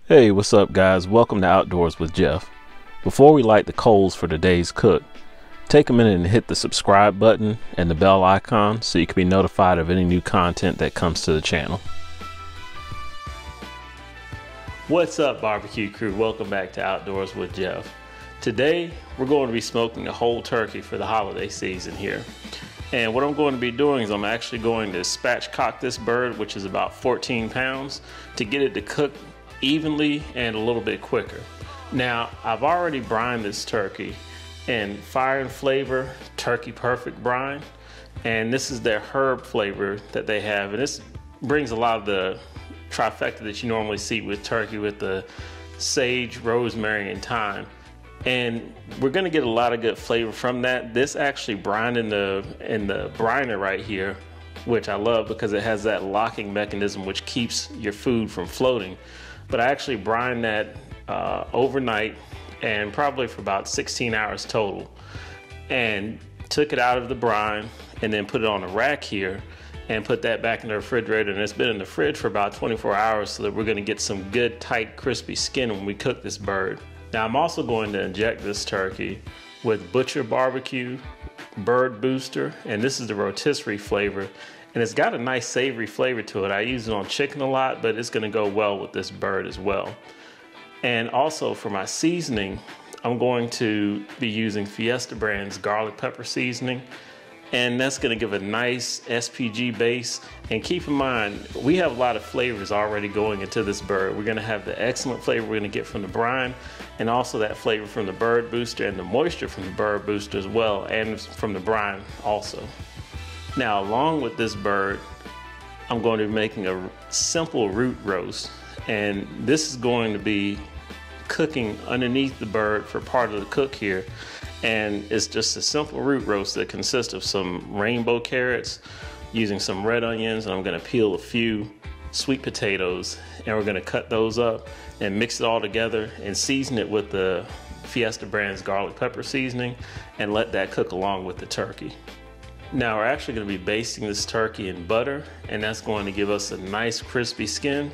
Hey, what's up guys? Welcome to Outdoors with Geoff. Before we light the coals for today's cook, take a minute and hit the subscribe button and the bell icon so you can be notified of any new content that comes to the channel. What's up barbecue crew? Welcome back to Outdoors with Geoff. Today we're going to be smoking a whole turkey for the holiday season here. And what I'm going to be doing is I'm actually going to spatchcock this bird, which is about 14 pounds, to get it to cook evenly and a little bit quicker. Now, I've already brined this turkey in Fire and Flavor Turkey Perfect brine, and this is their herb flavor that they have, and this brings a lot of the trifecta that you normally see with turkey, with the sage, rosemary, and thyme. And we're gonna get a lot of good flavor from that. This actually brined in the briner right here, which I love because it has that locking mechanism which keeps your food from floating. But I actually brined that overnight, and probably for about 16 hours total, and took it out of the brine and then put it on a rack here and put that back in the refrigerator, and it's been in the fridge for about 24 hours so that we're going to get some good tight crispy skin when we cook this bird. Now I'm also going to inject this turkey with Butcher Barbecue Bird Booster, and this is the Rotisserie flavor. And it's got a nice savory flavor to it. I use it on chicken a lot, but it's gonna go well with this bird as well. And also for my seasoning, I'm going to be using Fiesta brand's garlic pepper seasoning. And that's gonna give a nice SPG base. And keep in mind, we have a lot of flavors already going into this bird. We're gonna have the excellent flavor we're gonna get from the brine, and also that flavor from the bird booster and the moisture from the bird booster as well, and from the brine also. Now, along with this bird, I'm going to be making a simple root roast, and this is going to be cooking underneath the bird for part of the cook here. And it's just a simple root roast that consists of some rainbow carrots, using some red onions, and I'm going to peel a few sweet potatoes, and we're going to cut those up and mix it all together and season it with the Fiesta brand's garlic pepper seasoning, and let that cook along with the turkey. Now we're actually going to be basting this turkey in butter, and that's going to give us a nice crispy skin,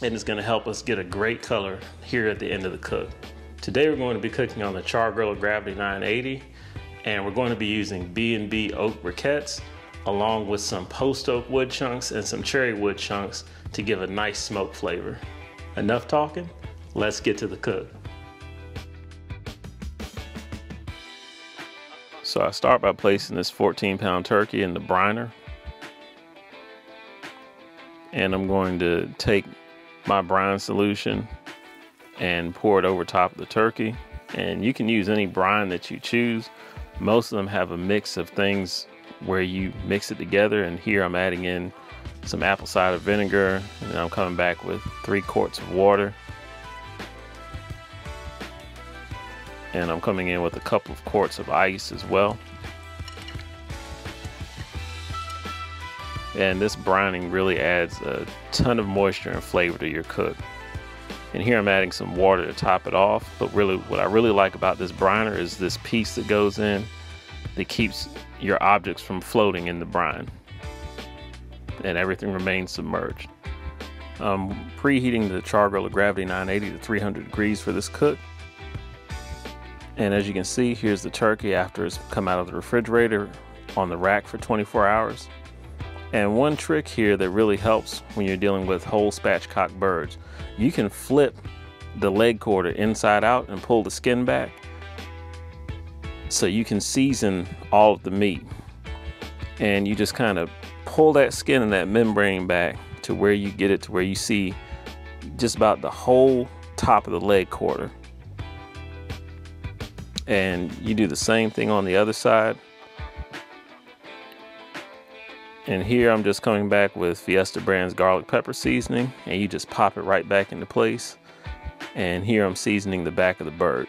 and it's going to help us get a great color here at the end of the cook. Today we're going to be cooking on the char-griller Gravity 980, and we're going to be using B&B oak briquettes along with some post oak wood chunks and some cherry wood chunks to give a nice smoke flavor. Enough talking, let's get to the cook. So I start by placing this 14-pound turkey in the briner, and I'm going to take my brine solution and pour it over top of the turkey. And you can use any brine that you choose. Most of them have a mix of things where you mix it together, and here I'm adding in some apple cider vinegar, and then I'm coming back with 3 quarts of water. And I'm coming in with a couple of quarts of ice as well. And this brining really adds a ton of moisture and flavor to your cook. And here I'm adding some water to top it off, but really what I really like about this briner is this piece that goes in that keeps your objects from floating in the brine, and everything remains submerged. I'm preheating the char-griller Gravity 980 to 300 degrees for this cook. And as you can see, here's the turkey after it's come out of the refrigerator on the rack for 24 hours. And one trick here that really helps when you're dealing with whole spatchcock birds, you can flip the leg quarter inside out and pull the skin back so you can season all of the meat. And you just kind of pull that skin and that membrane back to where you get it to where you see just about the whole top of the leg quarter. And you do the same thing on the other side. And here I'm just coming back with Fiesta brand's garlic pepper seasoning, and you just pop it right back into place. And here I'm seasoning the back of the bird.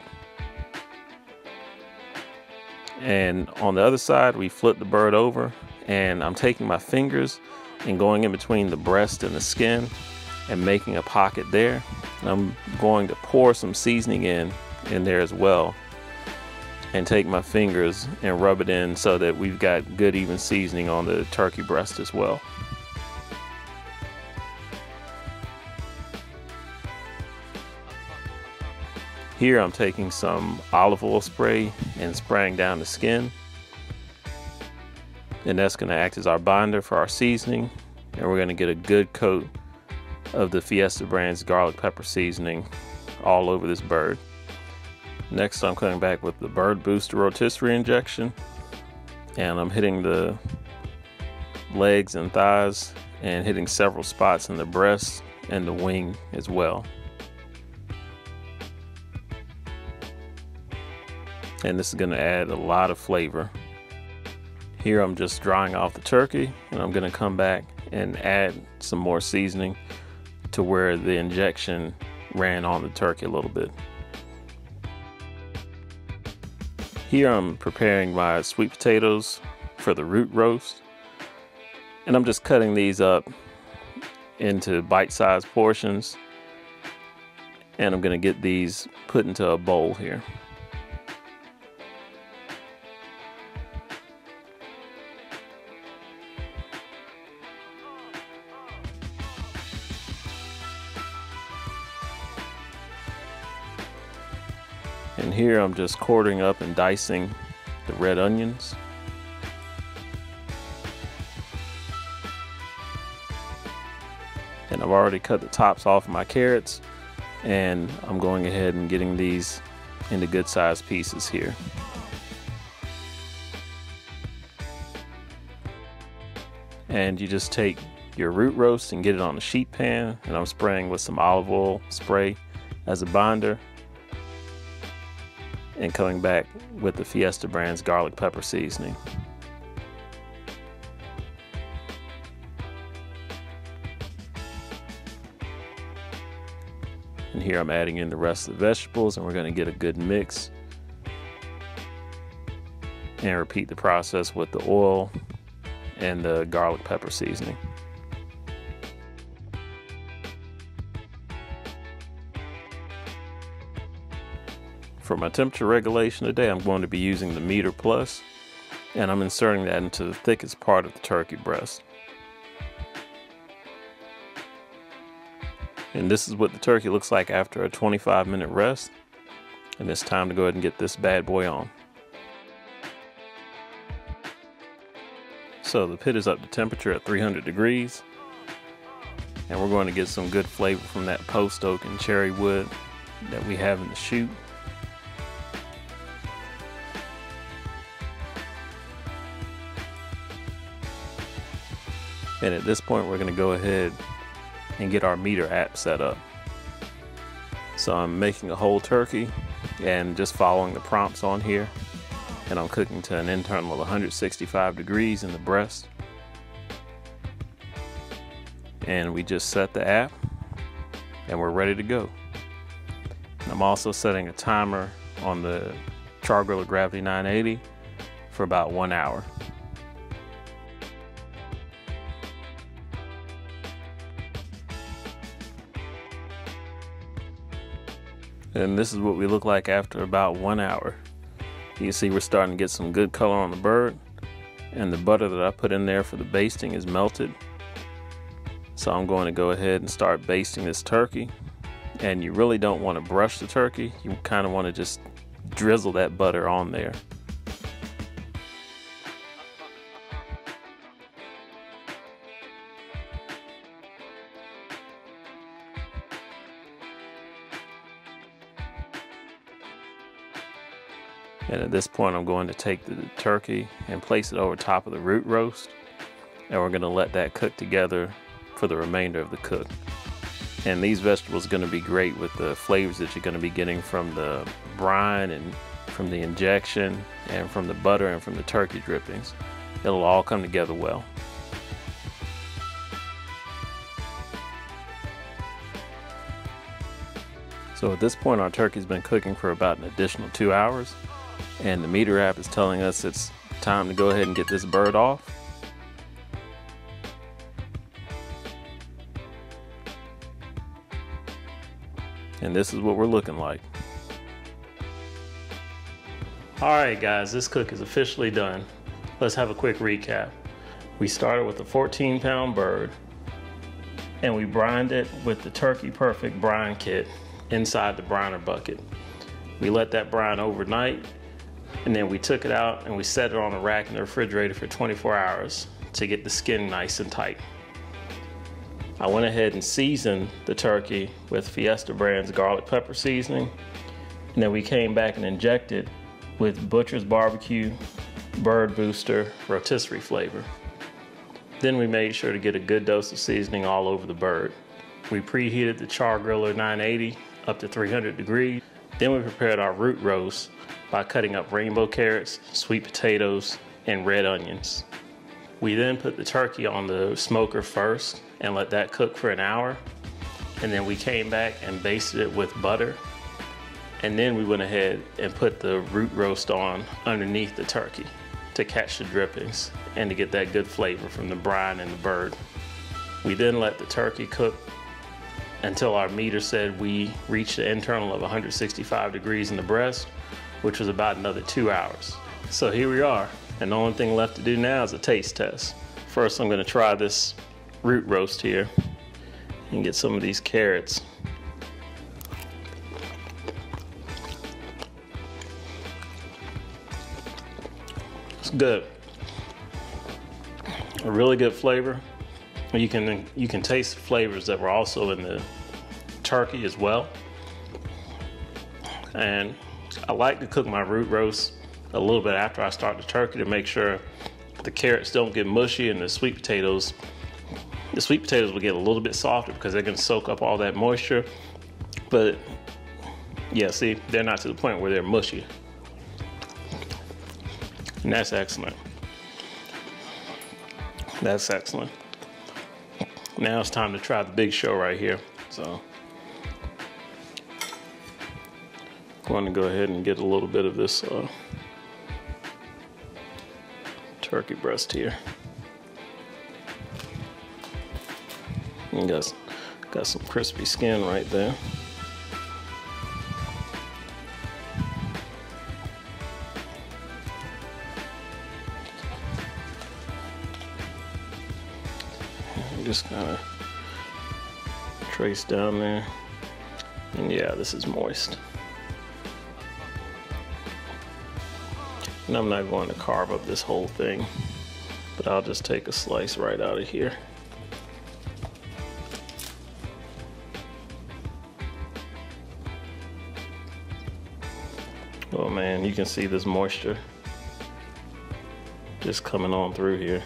And on the other side, we flip the bird over, and I'm taking my fingers and going in between the breast and the skin and making a pocket there. And I'm going to pour some seasoning in there as well, and take my fingers and rub it in so that we've got good even seasoning on the turkey breast as well. Here I'm taking some olive oil spray and spraying down the skin. And that's going to act as our binder for our seasoning. And we're going to get a good coat of the Fiesta brand's garlic pepper seasoning all over this bird. Next, I'm coming back with the Bird Booster Rotisserie injection. And I'm hitting the legs and thighs and hitting several spots in the breast and the wing as well. And this is going to add a lot of flavor. Here I'm just drying off the turkey, and I'm going to come back and add some more seasoning to where the injection ran on the turkey a little bit. Here I'm preparing my sweet potatoes for the root roast, and I'm just cutting these up into bite-sized portions, and I'm going to get these put into a bowl here. And here I'm just quartering up and dicing the red onions. And I've already cut the tops off of my carrots, and I'm going ahead and getting these into good sized pieces here. And you just take your root roast and get it on a sheet pan, and I'm spraying with some olive oil spray as a binder, and coming back with the Fiesta brand's garlic pepper seasoning. And here I'm adding in the rest of the vegetables, and we're going to get a good mix. And repeat the process with the oil and the garlic pepper seasoning. For my temperature regulation today, I'm going to be using the meter plus, and I'm inserting that into the thickest part of the turkey breast. And this is what the turkey looks like after a 25-minute rest. And it's time to go ahead and get this bad boy on. So the pit is up to temperature at 300 degrees. And we're going to get some good flavor from that post oak and cherry wood that we have in the chute. And at this point, we're going to go ahead and get our meter app set up. So I'm making a whole turkey and just following the prompts on here. And I'm cooking to an internal of 165 degrees in the breast. And we just set the app and we're ready to go. And I'm also setting a timer on the char-griller Gravity 980 for about 1 hour. And this is what we look like after about 1 hour. You can see we're starting to get some good color on the bird, and the butter that I put in there for the basting is melted. So I'm going to go ahead and start basting this turkey. And you really don't want to brush the turkey. You kind of want to just drizzle that butter on there. And at this point, I'm going to take the turkey and place it over top of the root roast. And we're going to let that cook together for the remainder of the cook. And these vegetables are going to be great with the flavors that you're going to be getting from the brine and from the injection and from the butter and from the turkey drippings. It'll all come together well. So at this point, our turkey's been cooking for about an additional 2 hours. And the meter app is telling us it's time to go ahead and get this bird off. And this is what we're looking like. Alright guys, this cook is officially done. Let's have a quick recap. We started with a 14-pound bird, and we brined it with the Turkey Perfect brine kit inside the briner bucket. We let that brine overnight, and then we took it out and we set it on a rack in the refrigerator for 24 hours to get the skin nice and tight. I went ahead and seasoned the turkey with Fiesta brand's garlic pepper seasoning, and then we came back and injected with Butcher's Barbecue Bird Booster Rotisserie flavor. Then we made sure to get a good dose of seasoning all over the bird. We preheated the char-griller 980 up to 300 degrees. Then we prepared our root roast by cutting up rainbow carrots, sweet potatoes, and red onions. We then put the turkey on the smoker first and let that cook for an hour. And then we came back and basted it with butter. And then we went ahead and put the root roast on underneath the turkey to catch the drippings and to get that good flavor from the brine and the bird. We then let the turkey cook until our meter said we reached the internal of 165 degrees in the breast, which was about another 2 hours. So here we are, and the only thing left to do now is a taste test. First, I'm gonna try this root roast here and get some of these carrots. It's good. A really good flavor. You can taste the flavors that were also in the turkey as well. And I like to cook my root roast a little bit after I start the turkey to make sure the carrots don't get mushy, and the sweet potatoes will get a little bit softer because they're going to soak up all that moisture. But yeah, see, they're not to the point where they're mushy. And that's excellent. That's excellent. Now it's time to try the big show right here. So I'm going to go ahead and get a little bit of this turkey breast here. And got some crispy skin right there. Just kind of trace down there, and yeah, this is moist. And I'm not going to carve up this whole thing, but I'll just take a slice right out of here. Oh man, you can see this moisture just coming on through here.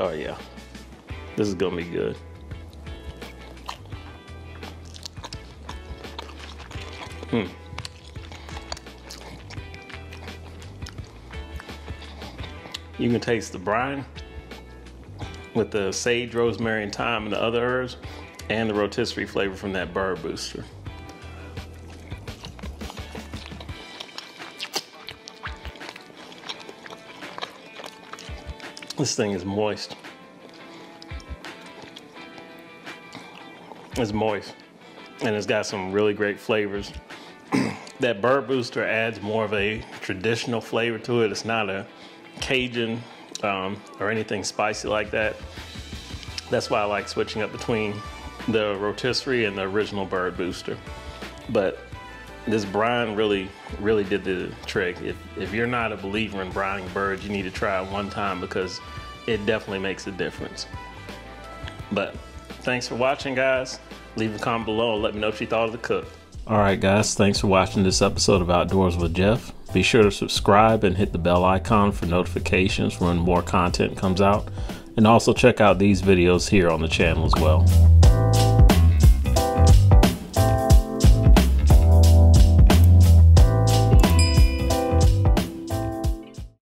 Oh yeah, this is gonna be good. You can taste the brine with the sage, rosemary, and thyme and the other herbs, and the rotisserie flavor from that bird booster. This thing is moist. It's moist, and it's got some really great flavors. That bird booster adds more of a traditional flavor to it. It's not a Cajun or anything spicy like that. That's why I like switching up between the rotisserie and the original bird booster. But this brine really did the trick. If you're not a believer in brining birds, you need to try it one time because it definitely makes a difference. But thanks for watching, guys. Leave a comment below and let me know what you thought of the cook. Alright guys, thanks for watching this episode of Outdoors with Geoff. Be sure to subscribe and hit the bell icon for notifications when more content comes out. And also check out these videos here on the channel as well.